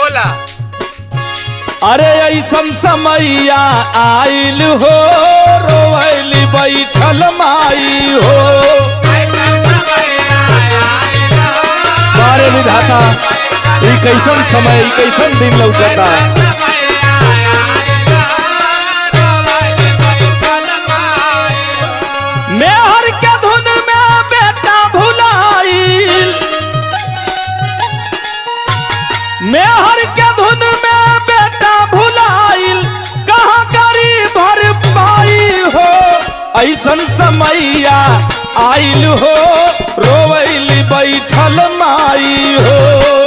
बोला। अरे ऐसन समैया आइल हो रोवैली बैठल माई हो। बारे विधाता ई कैसन समय ई कैसन दिन लौकता। मेहर के धुन में बेटा भुलाइल, मेहर के धुन में बेटा भुलाइल, कहाँ करी भर पाई हो। ऐसन समैया आइल हो रोवैली बैठल माई हो।